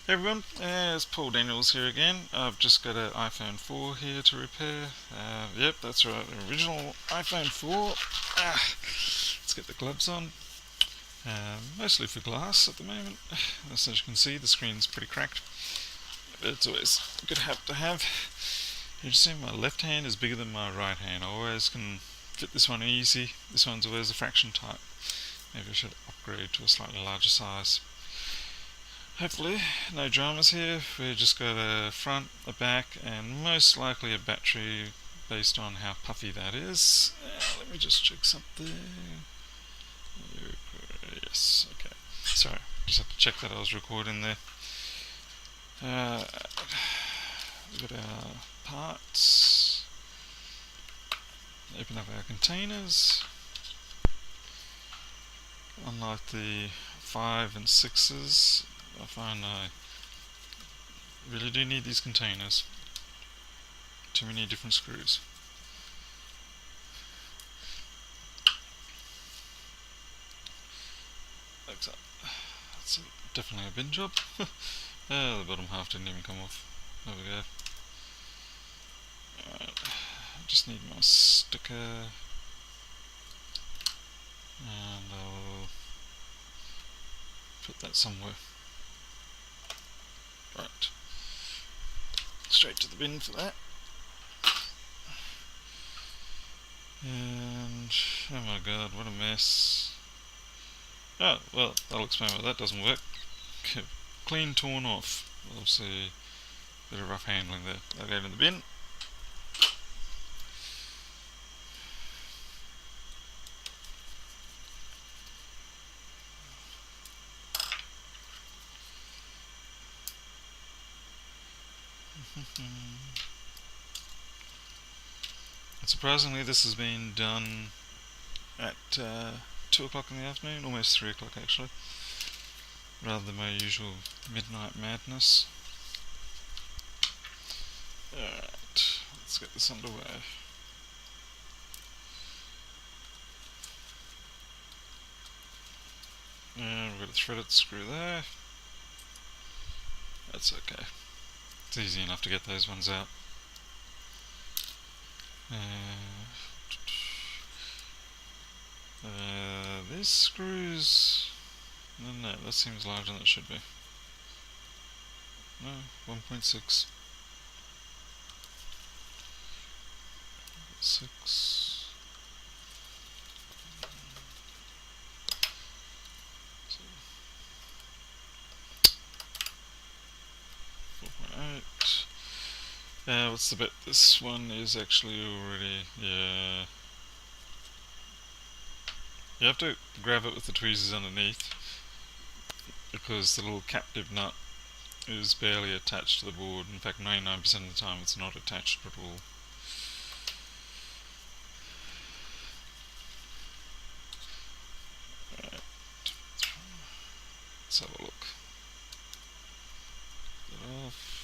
Hey everyone, it's Paul Daniels here again. I've just got an iPhone 4 here to repair. Yep, that's right, the original iPhone 4. Let's get the gloves on. Mostly for glass at the moment. As you can see, the screen's pretty cracked. But it's always a good habit to have. You just see my left hand is bigger than my right hand. I always can fit this one easy. This one's always a fraction type. Maybe I should upgrade to a slightly larger size. Hopefully, no dramas here. We've just got a front, a back, and most likely a battery based on how puffy that is. Let me just check something. Yes, okay. Sorry, just have to check that I was recording there. We've got our parts. Open up our containers. Unlike the 5 and 6s, I find I really do need these containers. Too many different screws. That's definitely a bin job. The bottom half didn't even come off. There we go. Alright, just need my sticker. And I'll put that somewhere. Right. Straight to the bin for that. And oh my god, what a mess. Oh, well, that'll explain why that doesn't work. Clean torn off. Obviously, a bit of rough handling there. That'll go in the bin. And surprisingly, this has been done at 2 o'clock in the afternoon, almost 3 o'clock actually, rather than my usual midnight madness. Alright, let's get this underway. And we've got a threaded screw there. That's okay. It's easy enough to get those ones out. These screws... No, that seems larger than it should be. No, 1.6. 6. 4.8. What's the bit? This one is actually already... Yeah. You have to grab it with the tweezers underneath, because the little captive nut is barely attached to the board. In fact, 99% of the time it's not attached at all. Right. Let's have a look. Get that off.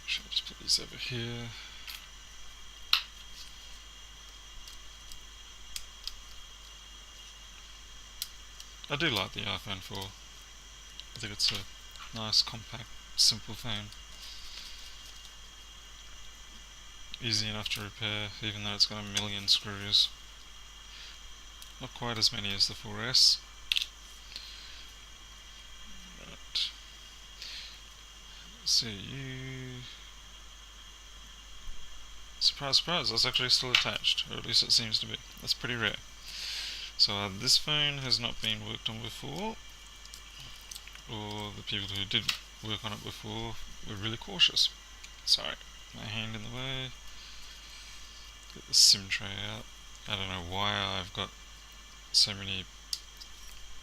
Should I just put these over here? I do like the iPhone 4. I think it's a nice, compact, simple phone. Easy enough to repair, even though it's got a million screws. Not quite as many as the 4S. Right. So you... Surprise, surprise, that's actually still attached, or at least it seems to be. That's pretty rare. So this phone has not been worked on before, or the people who did work on it before were really cautious. Sorry, my hand in the way. Get the SIM tray out. I don't know why I've got so many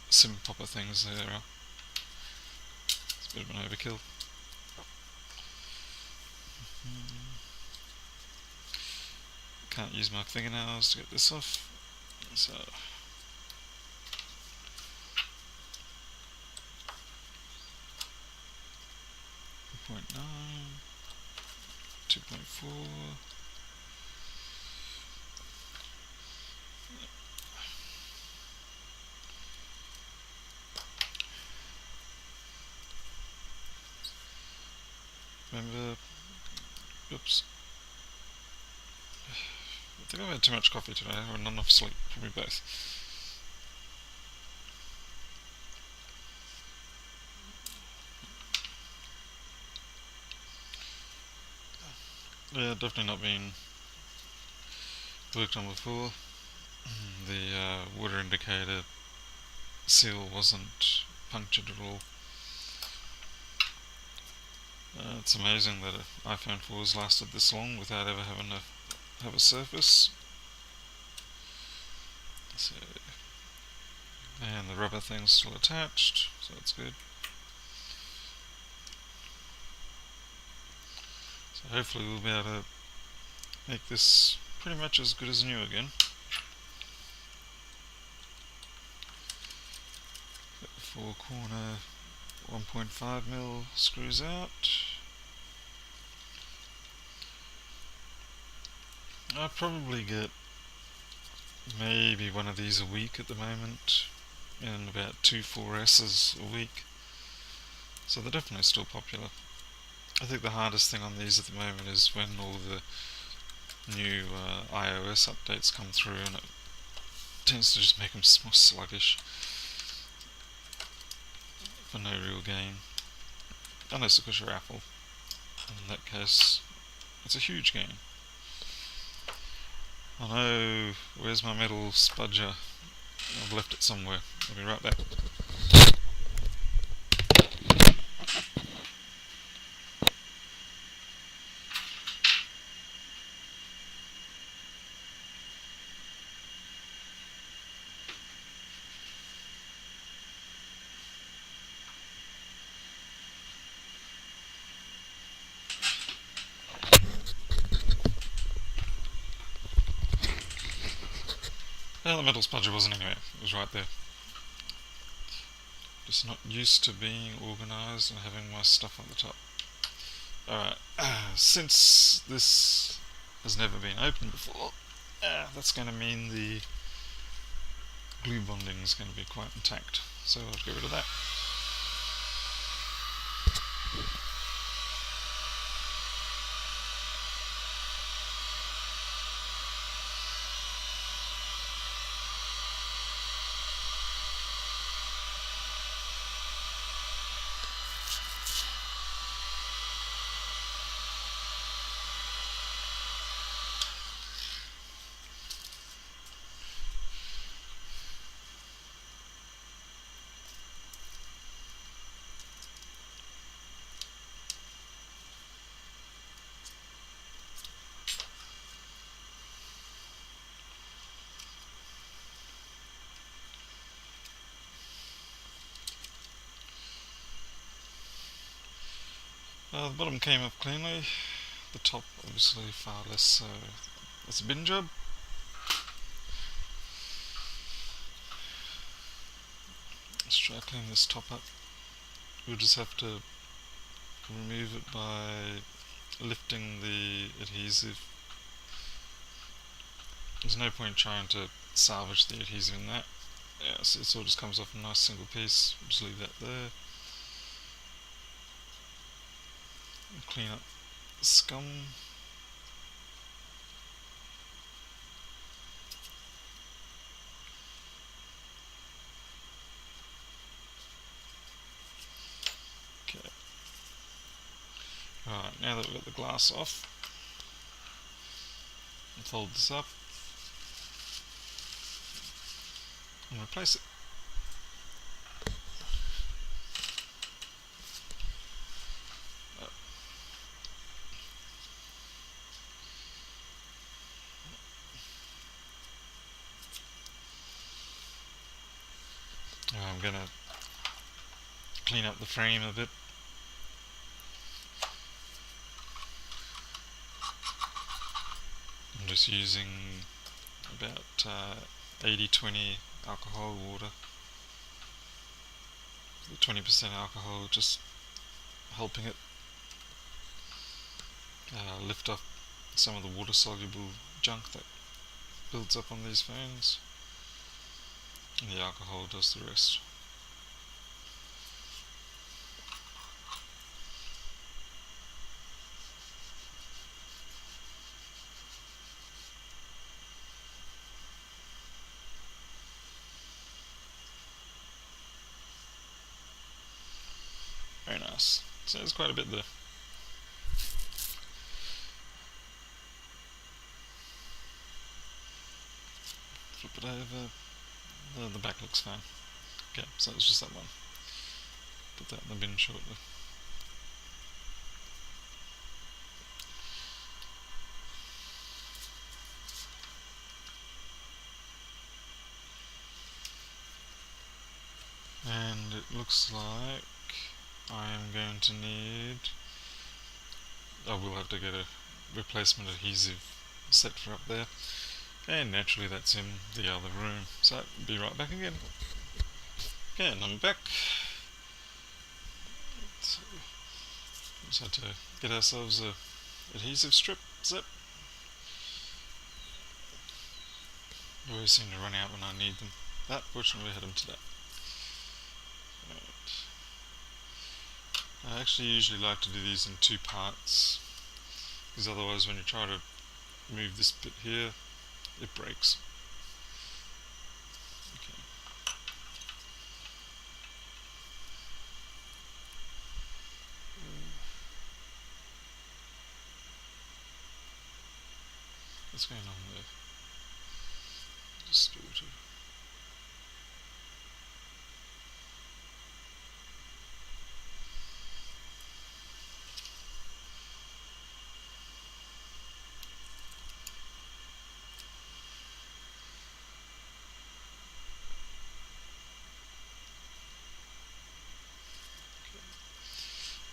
SIM popper things there. It's a bit of an overkill. Can't use my fingernails to get this off. So 2.9, 2.4. remember. Oops. I think I've had too much coffee today, or not enough sleep, probably both. Yeah, definitely not been worked on before. The water indicator seal wasn't punctured at all. It's amazing that an iPhone 4 has lasted this long without ever having to have a surface. So, and the rubber thing's still attached, so that's good. So hopefully we'll be able to make this pretty much as good as new again. Got the four corner 1.5mm screws out. I probably get maybe one of these a week at the moment, and about two 4S's a week. So they're definitely still popular. I think the hardest thing on these at the moment is when all the new iOS updates come through, and it tends to just make them more sluggish for no real gain. Unless of course you're Apple. In that case, it's a huge gain. I know, where's my metal spudger? I've left it somewhere. I'll be right back. The metal spudger wasn't anywhere, it was right there. Just not used to being organised and having my stuff on the top. Alright, since this has never been opened before, that's going to mean the glue bonding is going to be quite intact, so I'll get rid of that. The bottom came up cleanly, the top obviously far less so. It's a bin job. Let's try to clean this top up. We'll just have to remove it by lifting the adhesive. There's no point trying to salvage the adhesive in that. Yeah, so it all just comes off a nice single piece. Just leave that there. And clean up the scum. Okay. Alright, now that we've got the glass off, I'll fold this up and replace it. I'm gonna clean up the frame a bit. I'm just using about 80-20 alcohol water. The 20% alcohol just helping it lift off some of the water soluble junk that builds up on these phones, and the alcohol does the rest. nice. So there's quite a bit there. Flip it over. The back looks fine. Okay, so it's just that one. Put that in the bin shortly. And it looks like I am going to need... I will have to get a replacement adhesive set for up there. And naturally that's in the other room. So be right back again. Okay, and I'm back. So, just had to get ourselves a adhesive strip. Zip. I always seem to run out when I need them. But fortunately I had them today. Right. I actually usually like to do these in two parts, because otherwise when you try to move this bit here, it breaks. Okay. What's going on there? Distorted.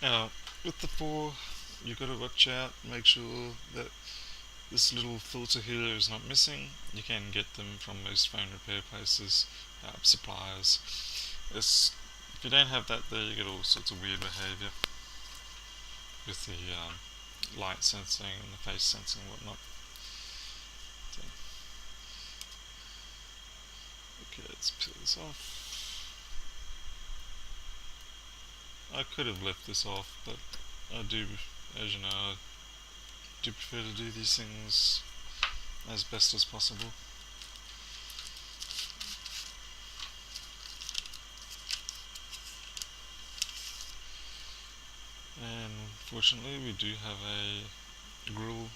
Now, with the 4, you've got to watch out, make sure that this little filter here is not missing. You can get them from most phone repair places, suppliers. If you don't have that there, you get all sorts of weird behaviour with the light sensing and the face sensing and whatnot. So, okay, let's peel this off. I could have left this off, but I do, as you know, I do prefer to do these things as best as possible. And fortunately we do have a grill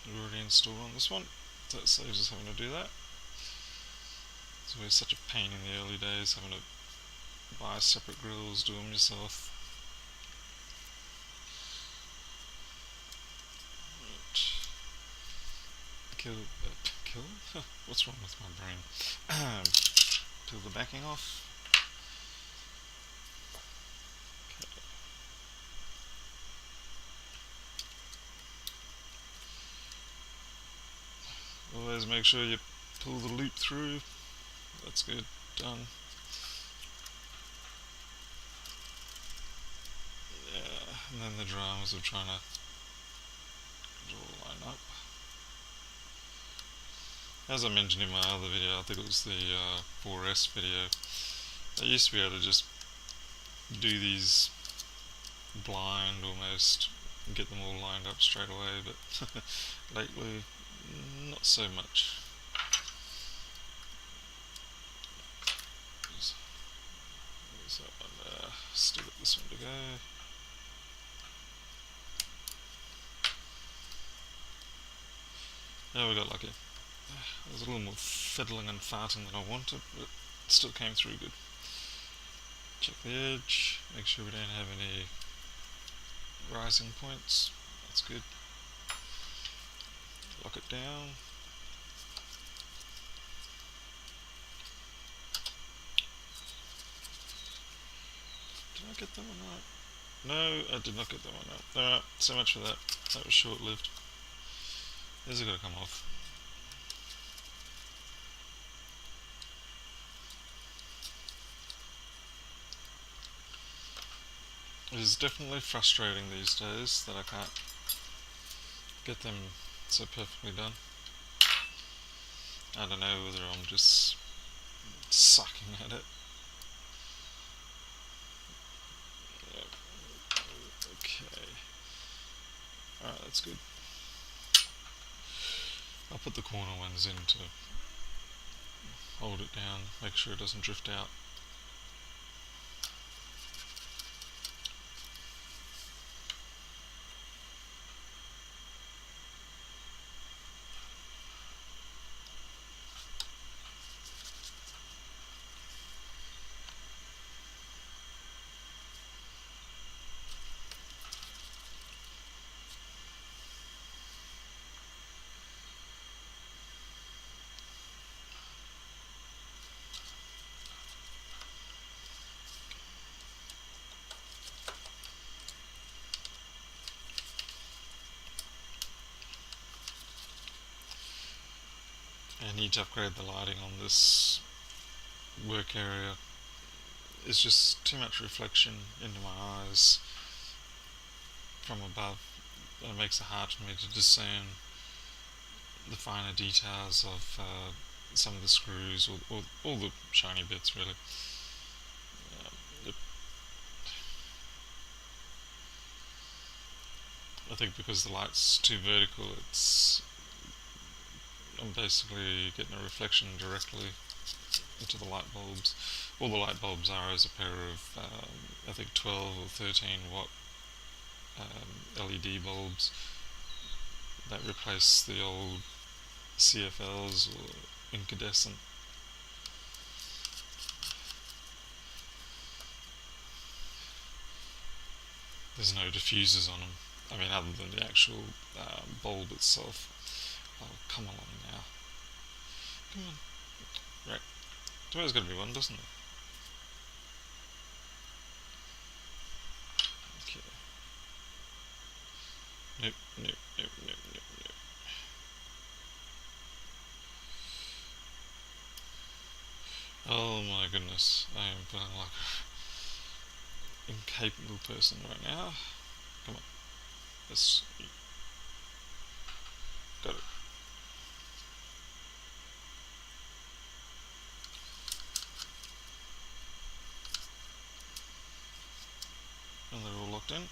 already installed on this one, so it saves us having to do that. It's always such a pain in the early days having to buy separate grills, do them yourself. Kill? What's wrong with my brain? Peel the backing off. Okay. Always make sure you pull the loop through. That's good. Done. Yeah, and then the dramas of trying to get it all line up. As I mentioned in my other video, I think it was the 4S video, I used to be able to just do these blind almost and get them all lined up straight away, but lately not so much. There's that one there. Still got this one to go. Yeah, we got lucky. There was a little more fiddling and farting than I wanted, but it still came through good. Check the edge, make sure we don't have any rising points. That's good. Lock it down. Did I get that one right? No, I did not get that one right. Alright, so much for that. That was short-lived. These are going to come off. It is definitely frustrating these days that I can't get them so perfectly done. I don't know whether I'm just sucking at it. Yep. Okay. Alright, that's good. I'll put the corner ones in to hold it down, make sure it doesn't drift out. I need to upgrade the lighting on this work area. It's just too much reflection into my eyes from above. It makes it hard for me to discern the finer details of some of the screws or all the shiny bits really. It, I think because the light's too vertical, I'm basically getting a reflection directly into the light bulbs. All the light bulbs are is a pair of I think 12 or 13 watt LED bulbs that replace the old CFLs or incandescent. There's no diffusers on them. I mean, other than the actual bulb itself. Oh, come along now. Come on. Right. There's got to be one, doesn't there? Okay. Nope, nope, nope, nope, nope, nope. Oh my goodness. I am feeling like an incapable person right now. Come on. Let's... Got it. And they're all locked in.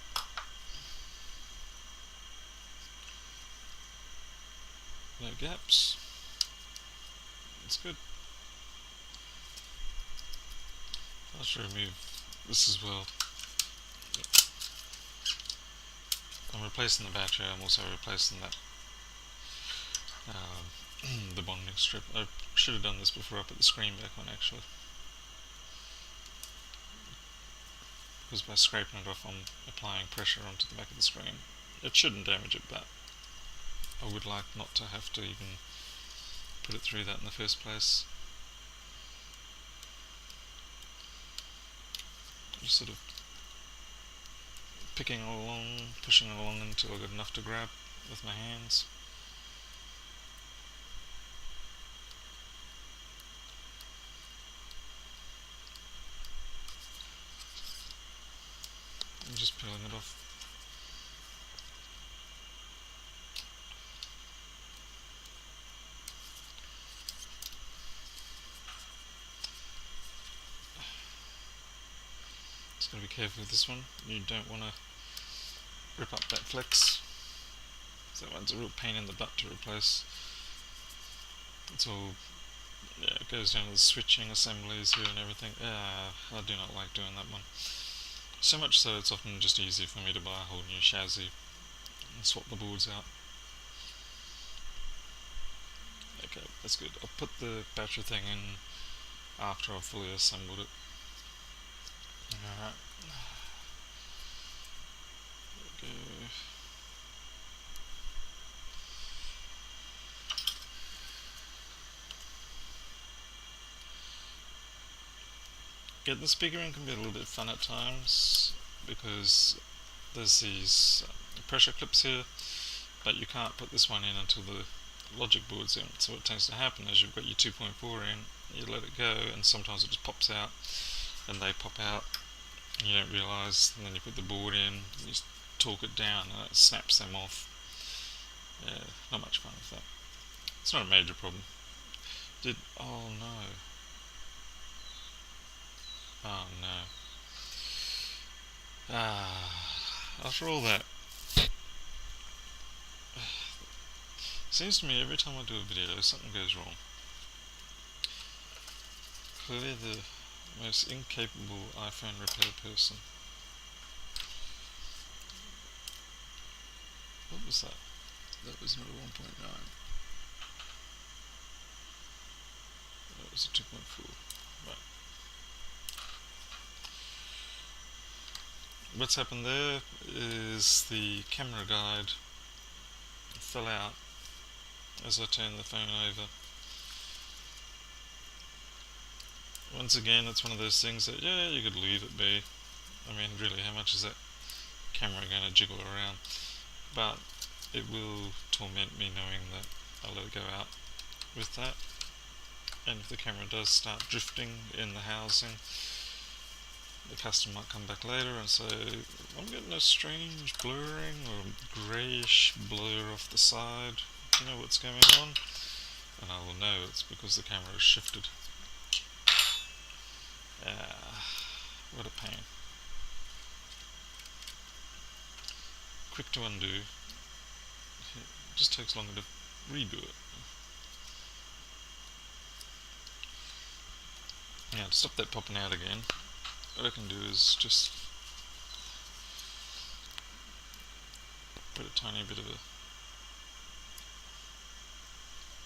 No gaps. That's good. I should remove this as well. I'm replacing the battery. I'm also replacing that the bonding strip. I should have done this before I put the screen back on actually, because by scraping it off I'm applying pressure onto the back of the screen. It shouldn't damage it, but I would like not to have to even put it through that in the first place. Just sort of picking it along, pushing it along until I got enough to grab with my hands. And just peeling it off. Just gotta be careful with this one. You don't want to rip up that flex. That one's a real pain in the butt to replace. It's all, yeah, it goes down to the switching assemblies here and everything. I do not like doing that one. So much so it's often just easier for me to buy a whole new chassis and swap the boards out. Okay, that's good. I'll put the battery thing in after I've fully assembled it. Alright. There we go. Getting the speaker in can be a little bit fun at times because there's these pressure clips here, but you can't put this one in until the logic board's in. So what tends to happen is you've got your 2.4 in, you let it go, and sometimes it just pops out, and they pop out, and you don't realise, and then you put the board in, you just torque it down, and it snaps them off. Yeah, not much fun with that. It's not a major problem. Oh no. Oh no. After all that, seems to me every time I do a video something goes wrong. Clearly the most incapable iPhone repair person. What was that? That was not a 1.9. That was a 2.4. Right. What's happened there is the camera guide fell out as I turned the phone over. Once again, it's one of those things that, yeah, you could leave it be. I mean, really, how much is that camera going to jiggle around? But it will torment me knowing that I let it go out. with that. And if the camera does start drifting in the housing, the customer might come back later and say, I'm getting a strange blurring or greyish blur off the side. Do you know what's going on? And I will know it's because the camera is shifted. What a pain. Quick to undo. It just takes longer to redo it. Now to stop that popping out again, what I can do is just put a tiny bit of a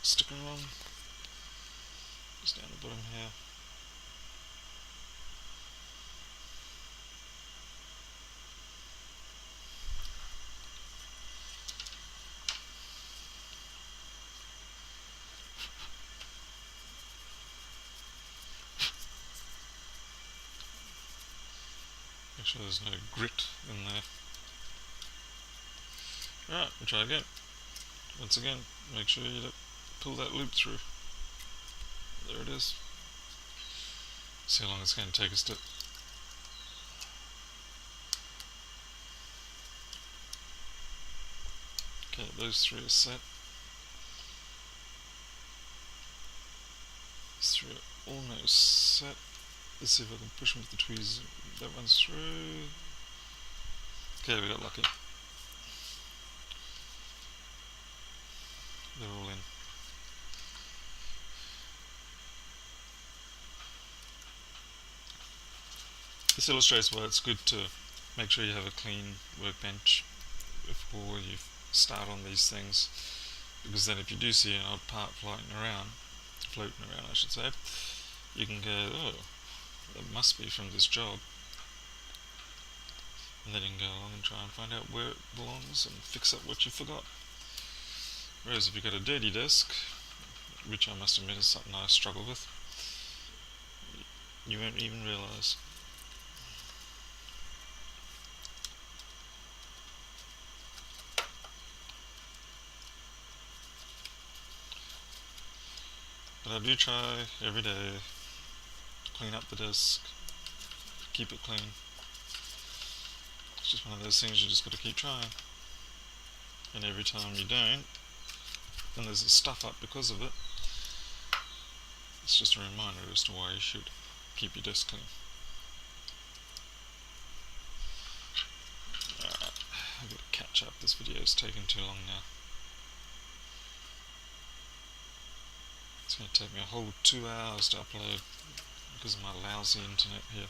sticker on, just down the bottom here. Make sure there's no grit in there. Alright, we'll try again. Once again, make sure you pull that loop through. There it is. See how long it's going to take us to... Okay, those three are set. These three are almost set. Let's see if I can push them with the tweezers. That one's through. Okay, we got lucky. They're all in. This illustrates why it's good to make sure you have a clean workbench before you start on these things, because then if you do see an odd part floating around I should say, you can go, oh, that must be from this job, and then you can go along and try and find out where it belongs and fix up what you forgot. Whereas if you've got a dirty desk, which I must admit is something I struggle with, you won't even realise. But I do try every day to clean up the desk, keep it clean. It's just one of those things you just got to keep trying. And every time you don't, and there's a stuff up because of it, it's just a reminder as to why you should keep your desk clean. Alright, I've got to catch up. This video is taking too long now. It's going to take me a whole 2 hours to upload because of my lousy internet here.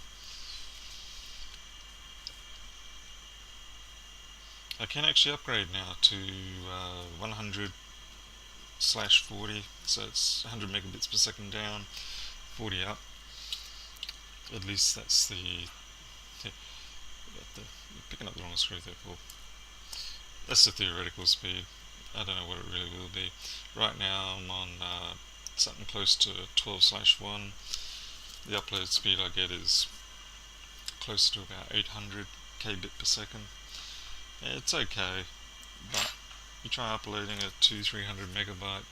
I can actually upgrade now to 100/40, so it's 100 megabits per second down, 40 up. At least that's the you're picking up the wrong screw there, Paul. That's the theoretical speed. I don't know what it really will be. Right now I'm on something close to 12/1. The upload speed I get is close to about 800 kbit per second. It's okay, but you try uploading a 200-300 megabyte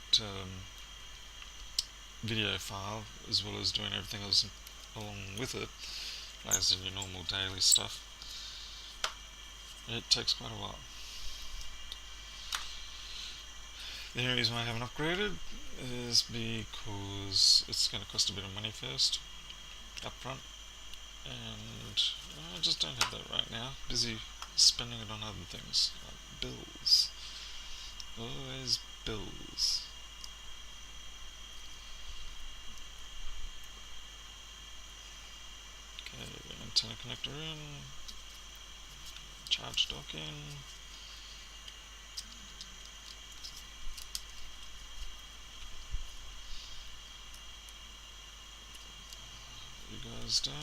video file as well as doing everything else along with it, as in your normal daily stuff. It takes quite a while. The only reason why I haven't upgraded is because it's going to cost a bit of money first, up front, and I just don't have that right now. Busy spending it on other things, like bills. Always bills. Okay, antenna connector in, charge dock in. You guys down.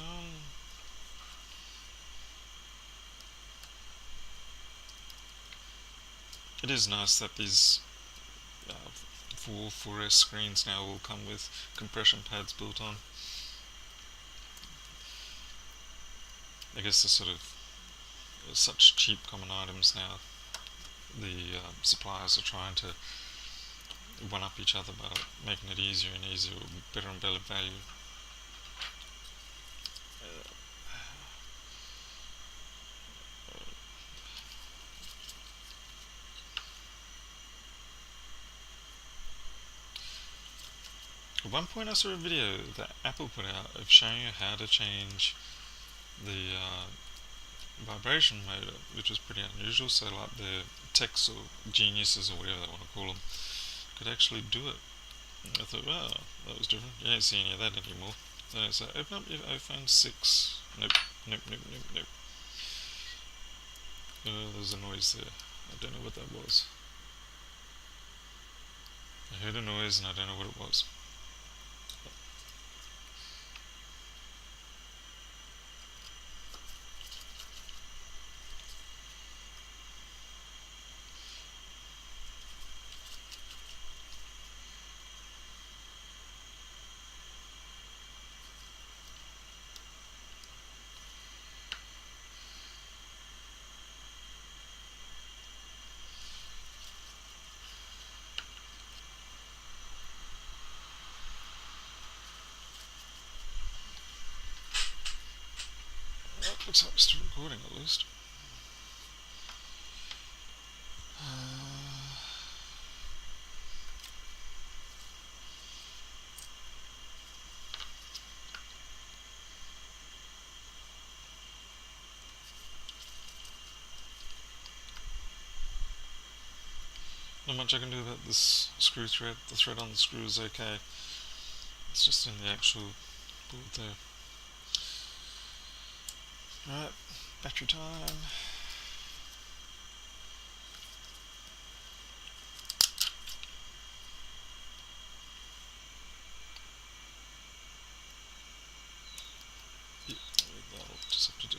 It is nice that these 4S screens now will come with compression pads built on. I guess they're sort of such cheap common items now. The suppliers are trying to one up each other by making it easier and easier, or better and better value. At one point I saw a video that Apple put out of showing you how to change the vibration motor, which was pretty unusual. So like the techs or geniuses or whatever they want to call them could actually do it. And I thought, wow, that was different. You don't see any of that anymore. So it's like, open up your iPhone 6. Nope, nope, nope, nope, nope. There's a noise there. I don't know what that was. I heard a noise and I don't know what it was. Well, looks like we're still recording at least. Not much I can do about this screw thread. The thread on the screw is okay. It's just in the actual board there. Right, battery time. Yep, that'll just have to do.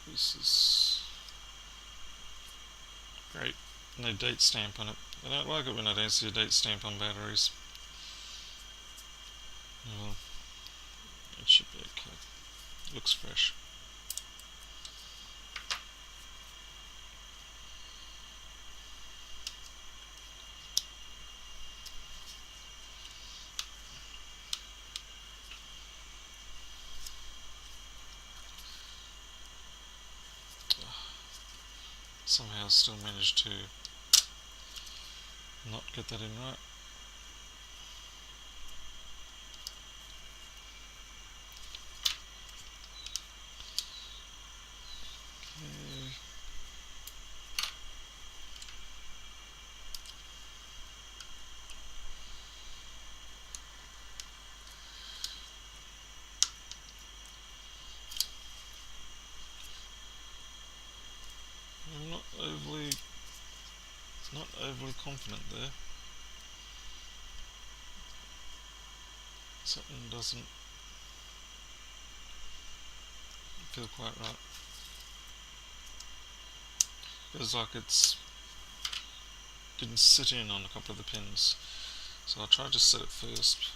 This is great. No date stamp on it. I don't like it when I don't see a date stamp on batteries. Well, it should be okay. Looks fresh. Somehow still managed to not get that in right. Okay. I'm not overly confident there. Something doesn't feel quite right. Feels like it's didn't sit in on a couple of the pins. So I'll try to set it first.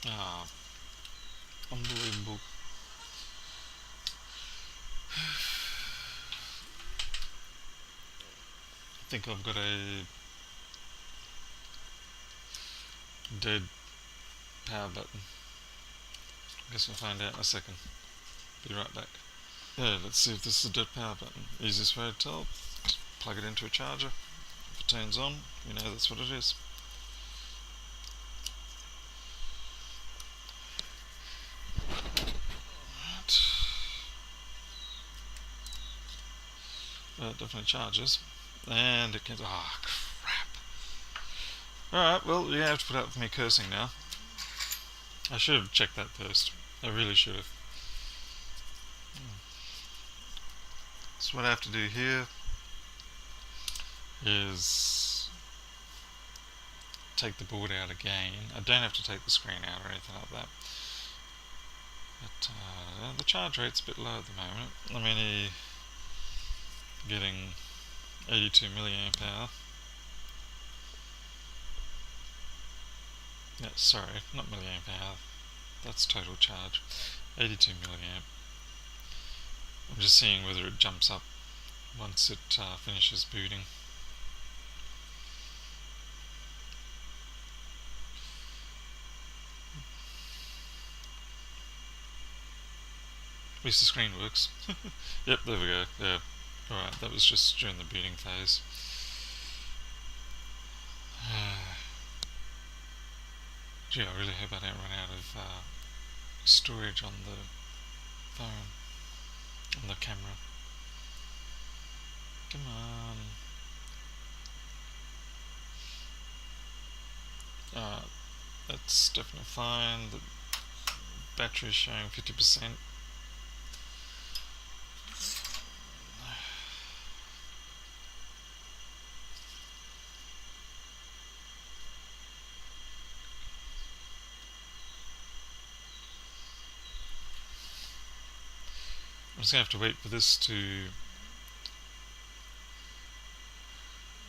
Ah, unbelievable. I think I've got a dead power button. Guess we'll find out in a second. Be right back. Yeah, let's see if this is a dead power button. Easiest way to tell, just plug it into a charger. If it turns on, we know that's what it is. but it definitely charges. And it can. Oh, crap. Alright, well, you have to put up with me cursing now. I should have checked that first. I really should have. So what I have to do here is take the board out again. I don't have to take the screen out or anything like that. But the charge rate's a bit low at the moment. I'm only getting 82 milliamp hour. Yeah, sorry, not milliamp hour. That's total charge. 82 milliamp. I'm just seeing whether it jumps up once it finishes booting. At least the screen works. Yep, there we go. Yeah. Alright, that was just during the booting phase. Gee, I really hope I don't run out of storage on the phone, on the camera. Come on. That's definitely fine. The battery's showing 50%. I'm just going to have to wait for this to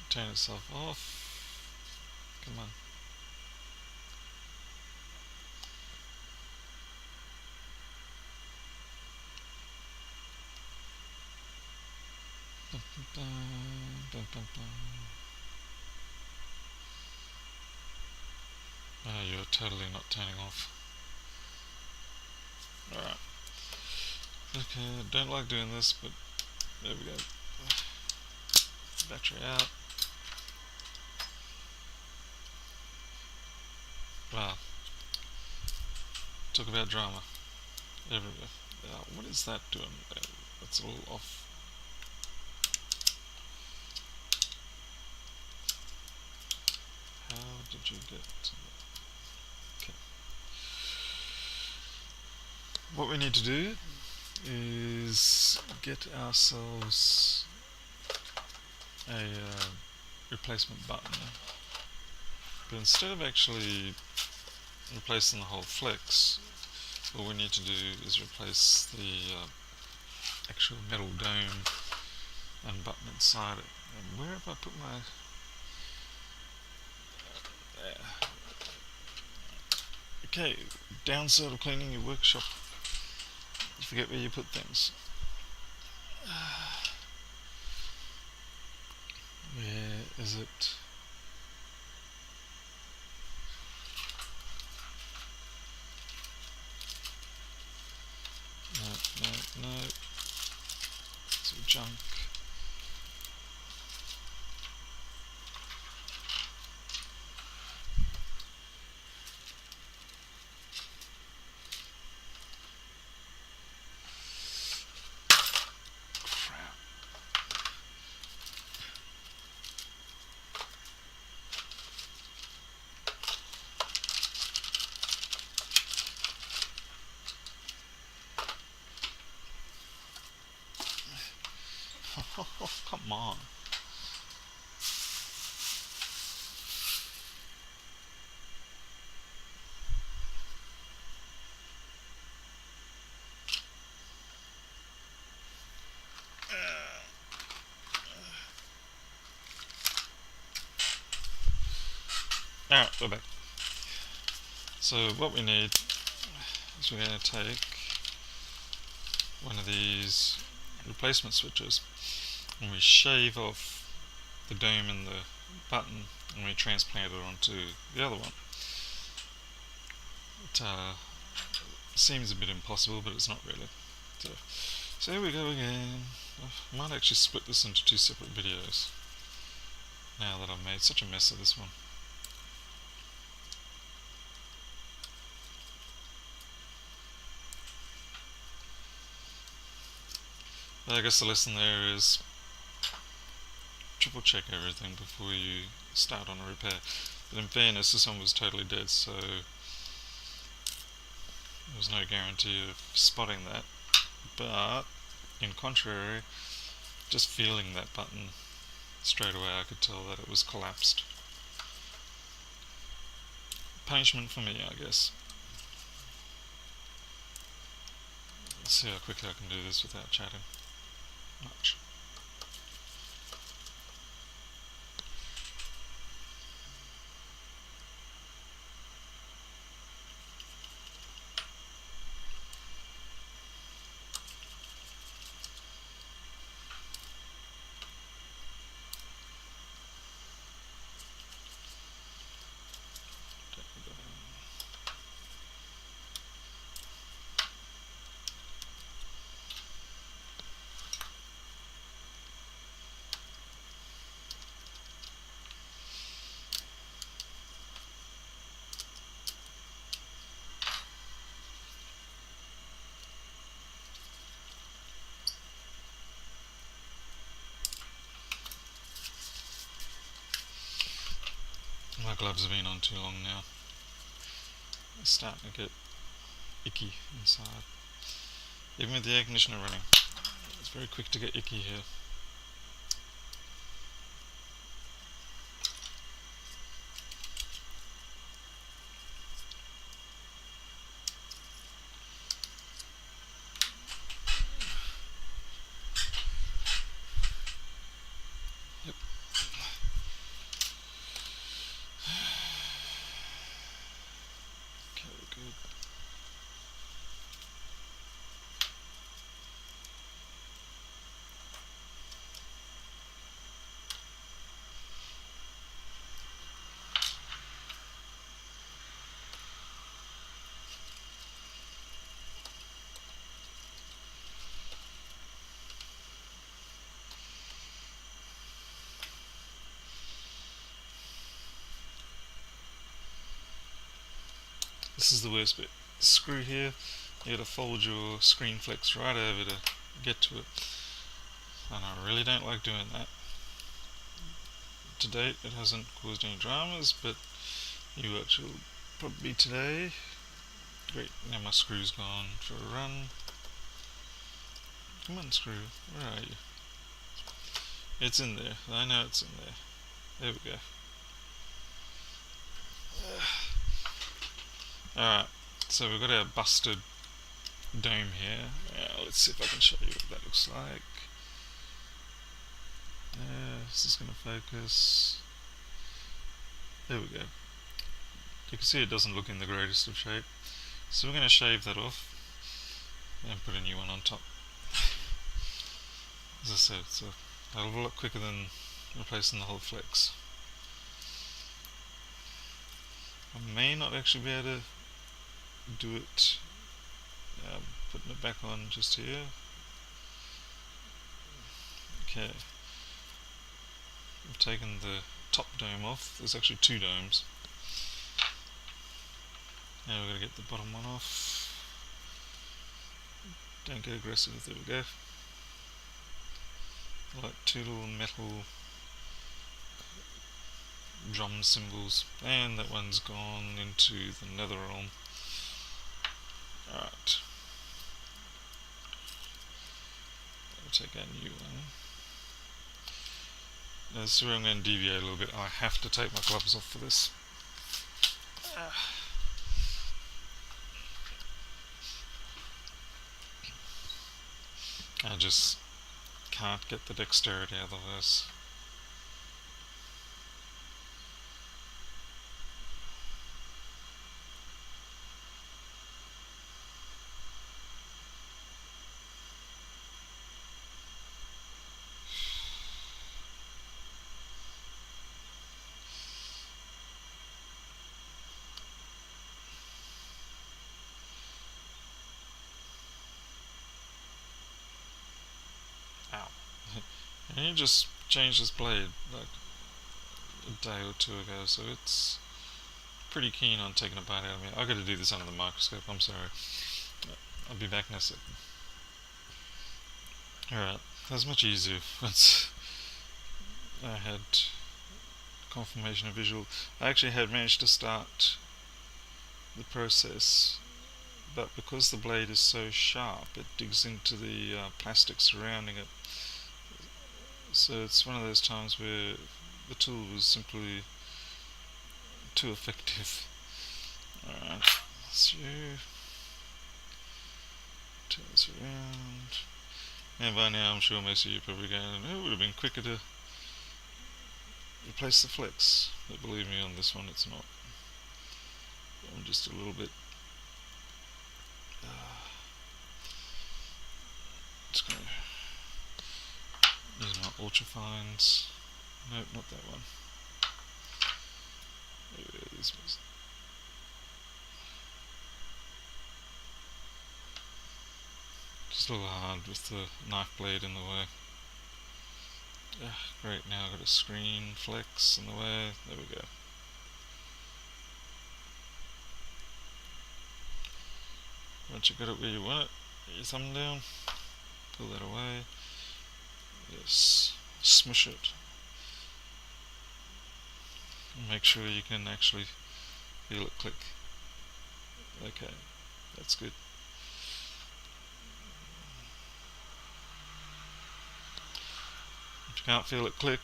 turn itself off. Come on. Oh, you're totally not turning off. Alright. Okay, don't like doing this, but there we go. Battery out. Wow. Talk about drama. Everywhere. What is that doing? That's a little off. How did you get to that? Okay. What we need to do is get ourselves a replacement button, but instead of actually replacing the whole flex, all we need to do is replace the actual metal dome and button inside it. And where have I put my... Okay, downside of cleaning your workshop, you forget where you put things. Where is it? No. It's all junk. Crap. Oh, come on. Alright, we're back. So what we need is we're going to take one of these replacement switches and we shave off the dome and the button and we transplant it onto the other one. It seems a bit impossible, but it's not really. So here we go again. I might actually split this into two separate videos now that I've made such a mess of this one. But I guess the lesson there is triple check everything before you start on a repair. But in fairness, this one was totally dead, so there was no guarantee of spotting that. But in contrary, just feeling that button straight away, I could tell that it was collapsed. Punishment for me, I guess. Let's see how quickly I can do this without chatting much. My gloves have been on too long now. They're starting to get icky inside. Even with the air conditioner running, it's very quick to get icky here. Yep. Okay, good. This is the worst bit. Screw here, you gotta fold your screen flex right over to get to it. And I really don't like doing that. To date, it hasn't caused any dramas, but you actually probably today. Great, now my screw's gone for a run. Come on, screw, where are you? It's in there, I know it's in there. There we go. Alright, so we've got our busted dome here. Let's see if I can show you what that looks like. Is this going to focus? There we go. You can see it doesn't look in the greatest of shape. So we're going to shave that off and put a new one on top. As I said, it's a hell of a lot quicker than replacing the whole flex. I may not actually be able to do it putting it back on just here. Okay, I've taken the top dome off. There's actually two domes. Now we're going to get the bottom one off. Don't get aggressive, there we go. Like two little metal drum cymbals, and that one's gone into the nether realm. Alright, I'll take our new one. Now this is where I'm going to deviate a little bit. I have to take my gloves off for this. I just can't get the dexterity out of this. Ow. And you just changed this blade like a day or two ago, so it's pretty keen on taking a bite out of me. I've got to do this under the microscope, I'm sorry. I'll be back in a second. Alright, that's much easier. I had confirmation of visual. I actually had managed to start the process, but because the blade is so sharp, it digs into the plastic surrounding it. So it's one of those times where the tool was simply too effective. Alright, so turn this around. And by now I'm sure most of you are probably going, oh, it would have been quicker to replace the flex. But believe me, on this one it's not. I'm just a little bit just going to use my ultra fines. Nope, not that one. This was just a little hard with the knife blade in the way. Great, now I've got a screen flex in the way. There we go. Once you got it where you want it, get your thumb down, pull that away. Yes, smush it. Make sure you can actually feel it click. Okay, that's good. If you can't feel it click,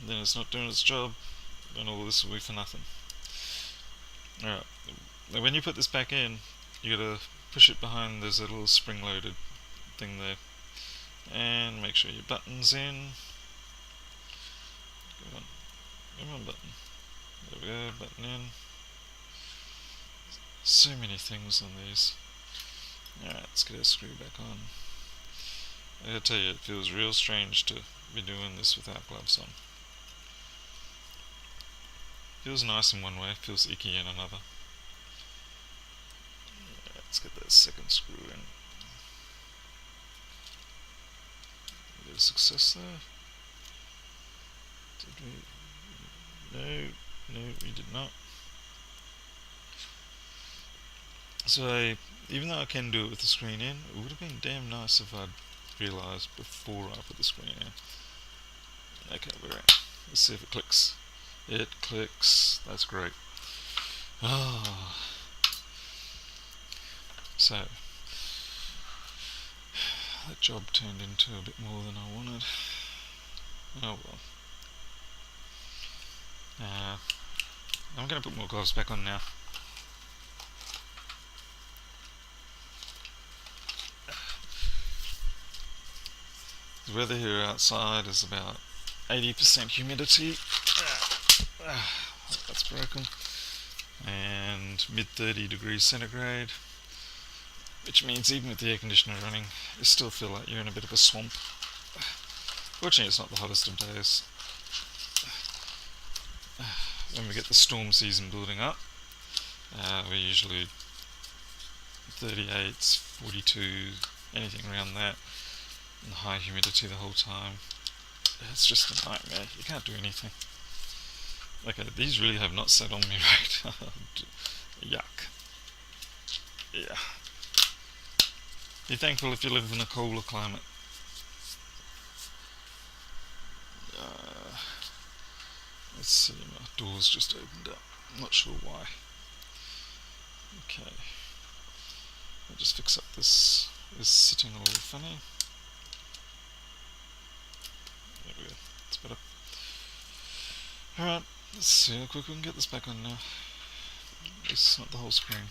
then it's not doing its job, and all this will be for nothing. Alright, now when you put this back in, you gotta push it behind. There's a little spring-loaded thing there, and make sure your button's in. Come on, button. There we go, button in. So many things on these. Alright, let's get our screw back on. I gotta tell you, it feels real strange to be doing this without gloves on. Feels nice in one way, feels icky in another. Let's get that second screw in. A bit of success there. Did we? No, we did not. So, even though I can do it with the screen in, it would have been damn nice if I'd realised before I put the screen in. Okay, we're in. Let's see if it clicks. It clicks. That's great. Ah. So, that job turned into a bit more than I wanted. Oh well. I'm going to put more gloves back on now. The weather here outside is about 80% humidity. That's broken. And mid 30 degrees centigrade, which means even with the air conditioner running, you still feel like you're in a bit of a swamp. Fortunately, it's not the hottest of days. When we get the storm season building up, we're usually 38s, 42, anything around that, and high humidity the whole time. It's just a nightmare. You can't do anything. Okay, these really have not set on me right. Yuck. Yeah. Be thankful if you live in a cooler climate. Let's see, my door's just opened up. I'm not sure why. Okay. I'll just fix up this. It's sitting a little funny. There we go. It's better. Alright, let's see how quick we can get this back on now. At least it's not the whole screen.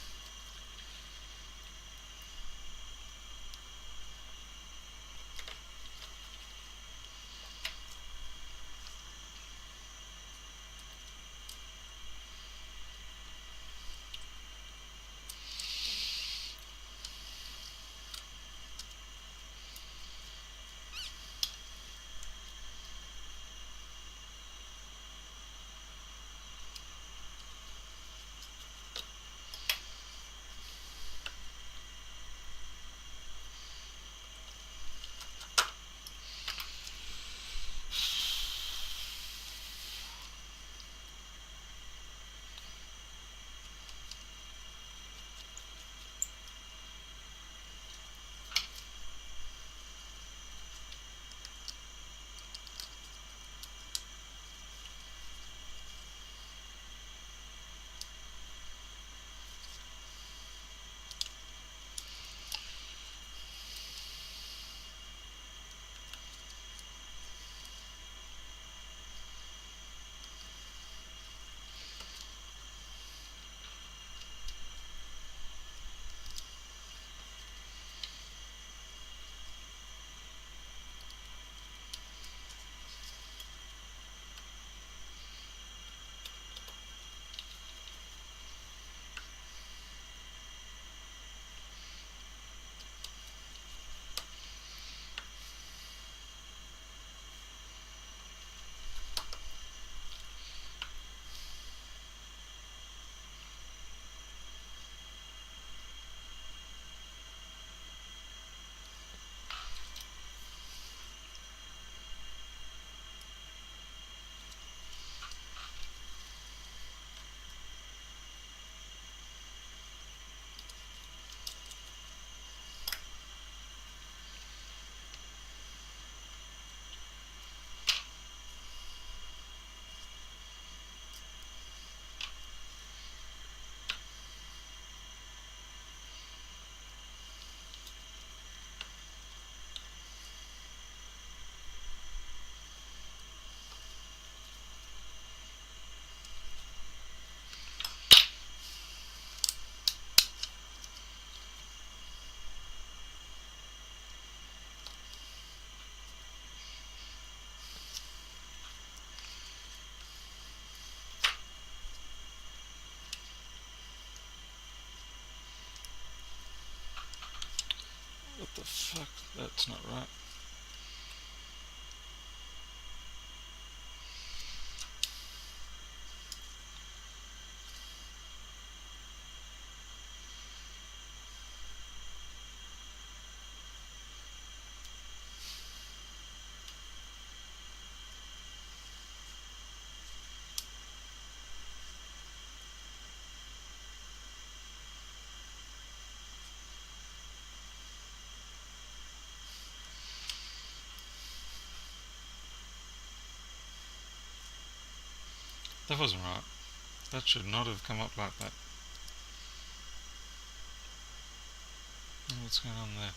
Fuck, that's not right. That wasn't right. That should not have come up like that. What's going on there?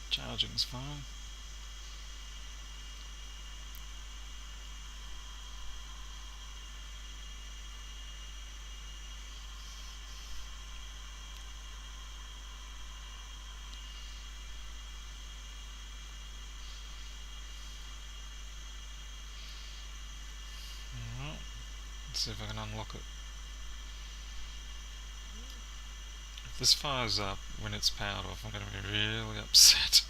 Charging's fine. Alright, let's see if I can unlock it. If this fires up when it's powered off, I'm going to be really upset.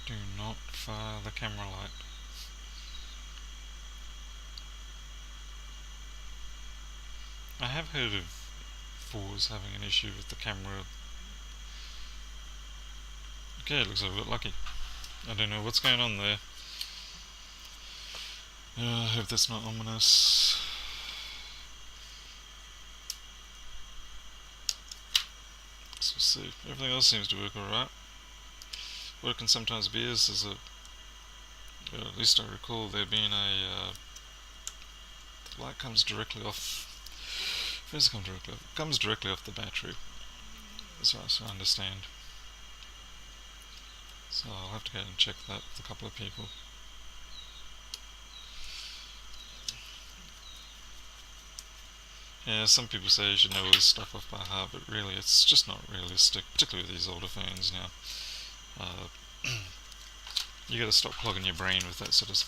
Do not fire the camera light. I have heard of 4s having an issue with the camera. Okay, it looks like I got lucky. I don't know what's going on there. I hope that's not ominous. So we'll see. Everything else seems to work alright. What it can sometimes be is at least I recall there being the light comes directly off. Where does it come directly off? It comes directly off the battery, as far as I understand. So I'll have to go and check that with a couple of people. Yeah, some people say you should know all this stuff off by heart, but really it's just not realistic, particularly with these older phones now. You gotta stop clogging your brain with that sort of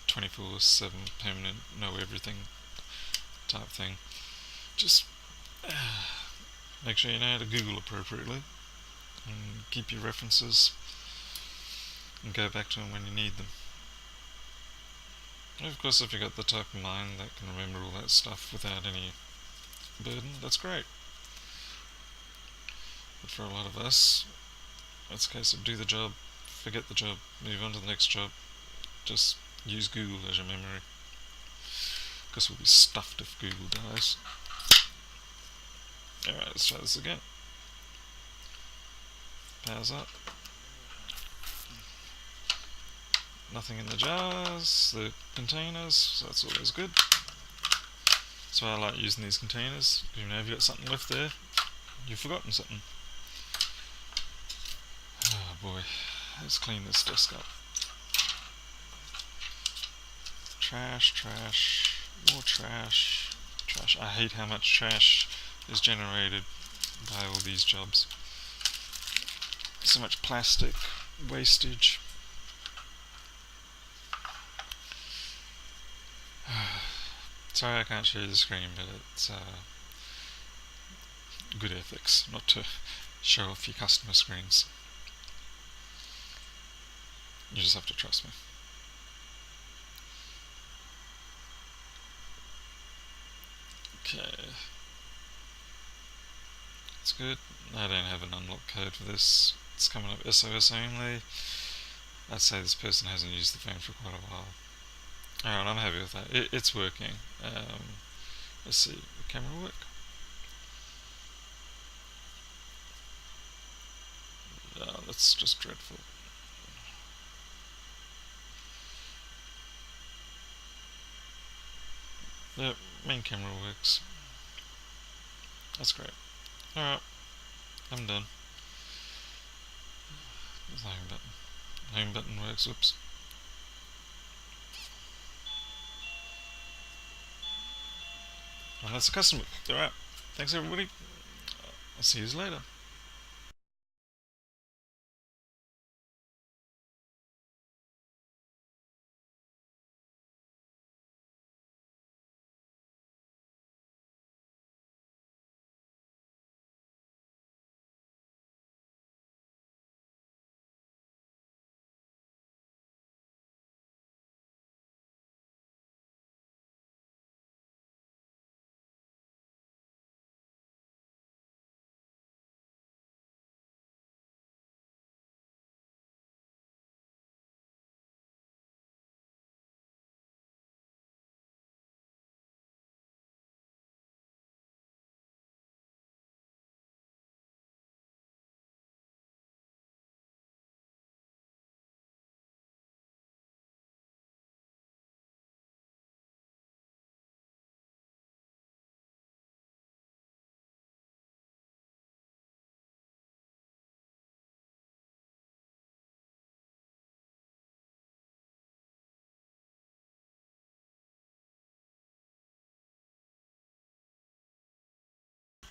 24/7 permanent know everything type thing. Just make sure you know how to Google appropriately and keep your references and go back to them when you need them. And of course, if you've got the type of mind that can remember all that stuff without any burden, that's great. But for a lot of us, it's a case of do the job, forget the job, move on to the next job. Just use Google as your memory. Because we'll be stuffed if Google dies. Alright, let's try this again. Powers up. Nothing in the jars, the containers, so that's always good. That's why I like using these containers. You know, if you've got something left there, you've forgotten something. Oh boy, let's clean this desk up. Trash, trash, more trash, trash. I hate how much trash is generated by all these jobs. So much plastic, wastage. Sorry I can't show you the screen, but it's good ethics not to show off your customer screens. You just have to trust me. Okay. It's good. I don't have an unlock code for this. It's coming up SOS only. I'd say this person hasn't used the phone for quite a while. Alright, I'm happy with that. It's working. Let's see, the camera work? It's just dreadful. Yep, main camera works. That's great. Alright, I'm done. The home button. Home button works, whoops. Well, that's a custom. Alright, thanks everybody. I'll see you later.